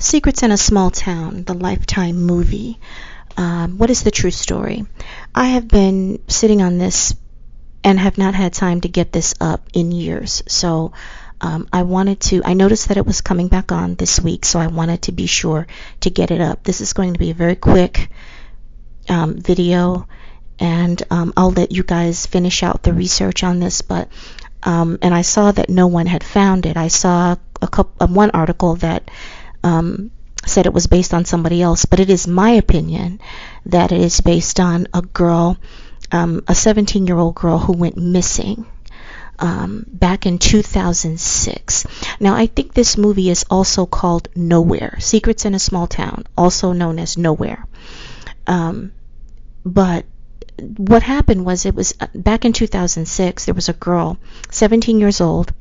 Secrets in a Small Town, the Lifetime movie. What is the true story? I have been sitting on this and have not had time to get this up in years. So I noticed that it was coming back on this week, so I wanted to be sure to get it up. This is going to be a very quick video, and I'll let you guys finish out the research on this, and I saw that no one had found it. I saw one article that said it was based on somebody else, but it is my opinion that it is based on a girl, a 17-year-old girl who went missing back in 2006. Now, I think this movie is also called Nowhere, Secrets in a Small Town, also known as Nowhere. But what happened was, it was back in 2006, there was a girl, 17 years old,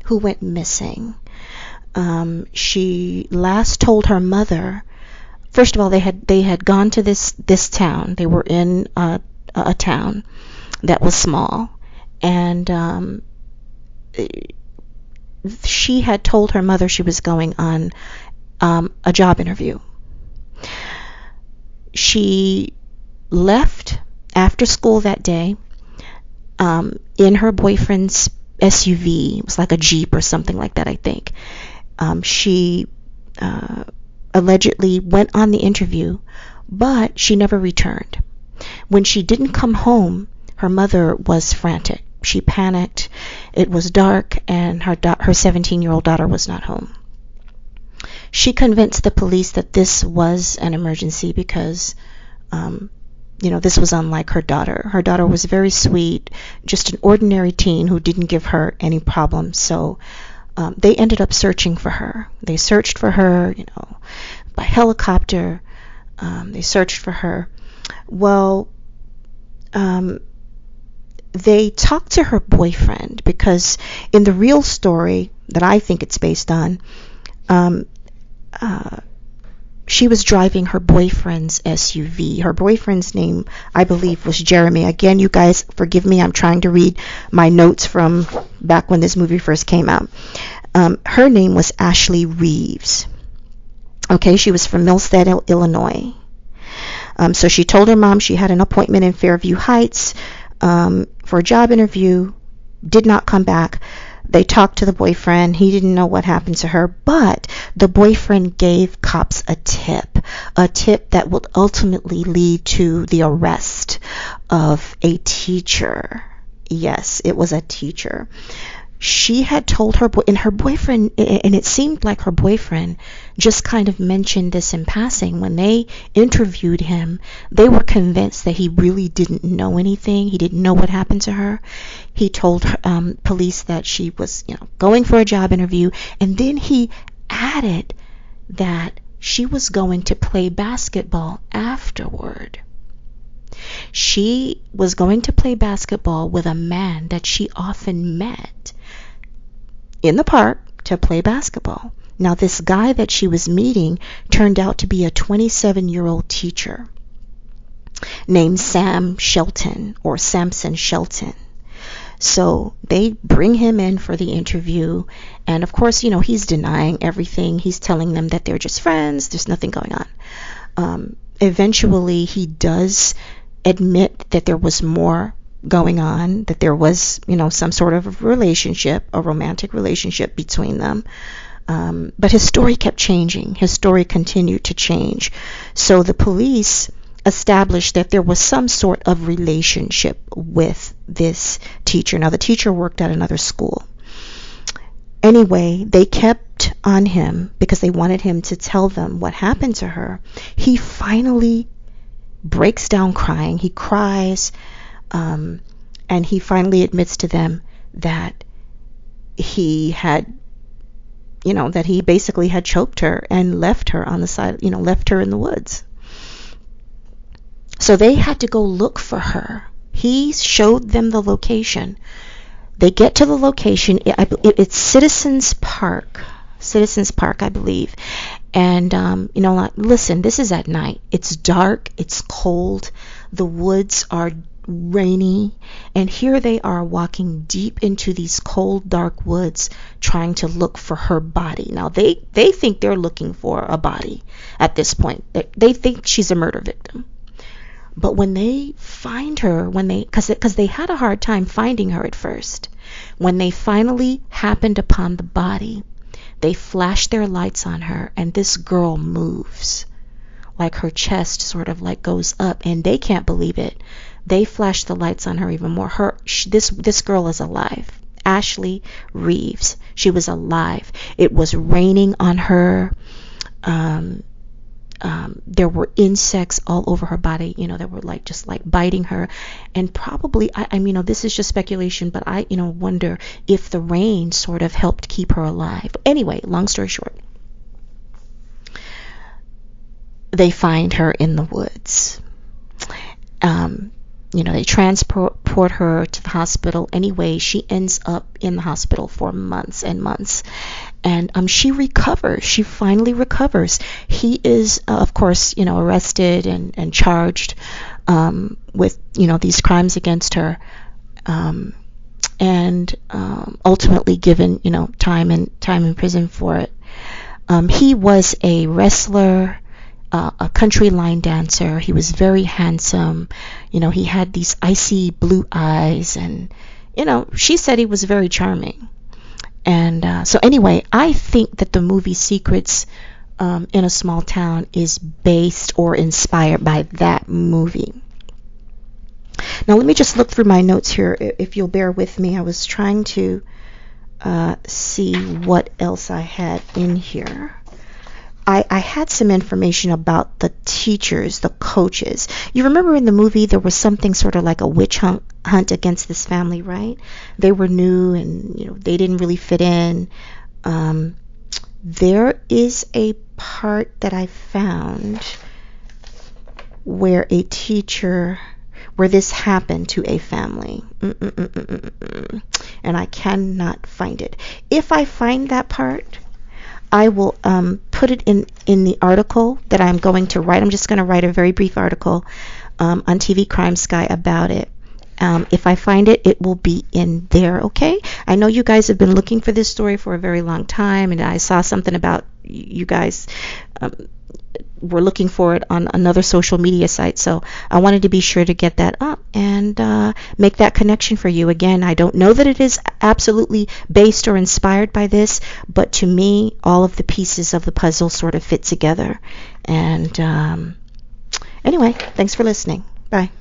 who went missing. She last told her mother, first of all, they had gone to this town. They were in a town that was small, and she had told her mother she was going on a job interview. She left after school that day in her boyfriend's SUV. It was like a Jeep or something like that, I think. She allegedly went on the interview, but she never returned. When she didn't come home, her mother was frantic. She panicked. It was dark, and her 17-year-old daughter was not home. She convinced the police that this was an emergency because, this was unlike her daughter. Her daughter was very sweet, just an ordinary teen who didn't give her any problems. So they ended up searching for her. They searched for her, by helicopter. They searched for her. Well, they talked to her boyfriend, because in the real story that I think it's based on, she was driving her boyfriend's SUV. Her boyfriend's name, I believe, was Jeremy. Again, you guys, forgive me. I'm trying to read my notes from back when this movie first came out. Her name was Ashley Reeves. Okay, she was from Millstead, Illinois. So she told her mom she had an appointment in Fairview Heights for a job interview. Did not come back. They talked to the boyfriend. He didn't know what happened to her, but the boyfriend gave cops a tip that would ultimately lead to the arrest of a teacher. Yes, it was a teacher. She had told her boyfriend, and it seemed like her boyfriend just kind of mentioned this in passing. When they interviewed him, they were convinced that he really didn't know anything. He didn't know what happened to her. He told police that she was, going for a job interview, and then he added that she was going to play basketball afterward. She was going to play basketball with a man that she often met in the park to play basketball. Now, this guy that she was meeting turned out to be a 27-year-old teacher named Samson Shelton. So they bring him in for the interview, and of course, he's denying everything. He's telling them that they're just friends. There's nothing going on. Eventually, he does admit that there was more going on, that there was, some sort of relationship, a romantic relationship between them. But his story kept changing. His story continued to change. So the police established that there was some sort of relationship with this teacher. Now, the teacher worked at another school. Anyway, they kept on him because they wanted him to tell them what happened to her. He finally breaks down crying. He cries, and he finally admits to them that he had, that he basically had choked her and left her on the side, left her in the woods. So they had to go look for her. He showed them the location. They get to the location. It's Citizens Park, I believe. And, listen, this is at night. It's dark. It's cold. The woods are rainy, and here they are walking deep into these cold, dark woods trying to look for her body. Now they think they're looking for a body at this point. They think she's a murder victim. But when they find her, because they had a hard time finding her at first, when they finally happened upon the body, they flash their lights on her, and this girl moves. Like her chest sort of like goes up, and they can't believe it. They flash the lights on her even more. This girl is alive. Ashley Reeves. She was alive. It was raining on her. There were insects all over her body, that were just biting her. And probably, I mean, this is just speculation, but I, wonder if the rain sort of helped keep her alive. Anyway, long story short, they find her in the woods. They transport her to the hospital. Anyway, she ends up in the hospital for months and months. And she recovers. She finally recovers. He is, of course, arrested and charged with, these crimes against her. And ultimately given, time in prison for it. He was a wrestler, a country line dancer. He was very handsome. He had these icy blue eyes, and she said he was very charming. And so anyway, I think that the movie Secrets in a Small Town is based or inspired by that movie. Now let me just look through my notes here, if you'll bear with me. I was trying to see what else I had in here. I had some information about the teachers, the coaches. You remember in the movie there was something sort of like a witch hunt against this family, right? They were new and they didn't really fit in. There is a part that I found where this happened to a family. And I cannot find it. If I find that part, I will put it in the article that I'm going to write. I'm just going to write a very brief article on TV Crime Sky about it. If I find it, it will be in there, okay? I know you guys have been looking for this story for a very long time, and I saw something about you guys were looking for it on another social media site, so I wanted to be sure to get that up and make that connection for you. Again, I don't know that it is absolutely based or inspired by this, but to me, all of the pieces of the puzzle sort of fit together. And anyway, thanks for listening. Bye.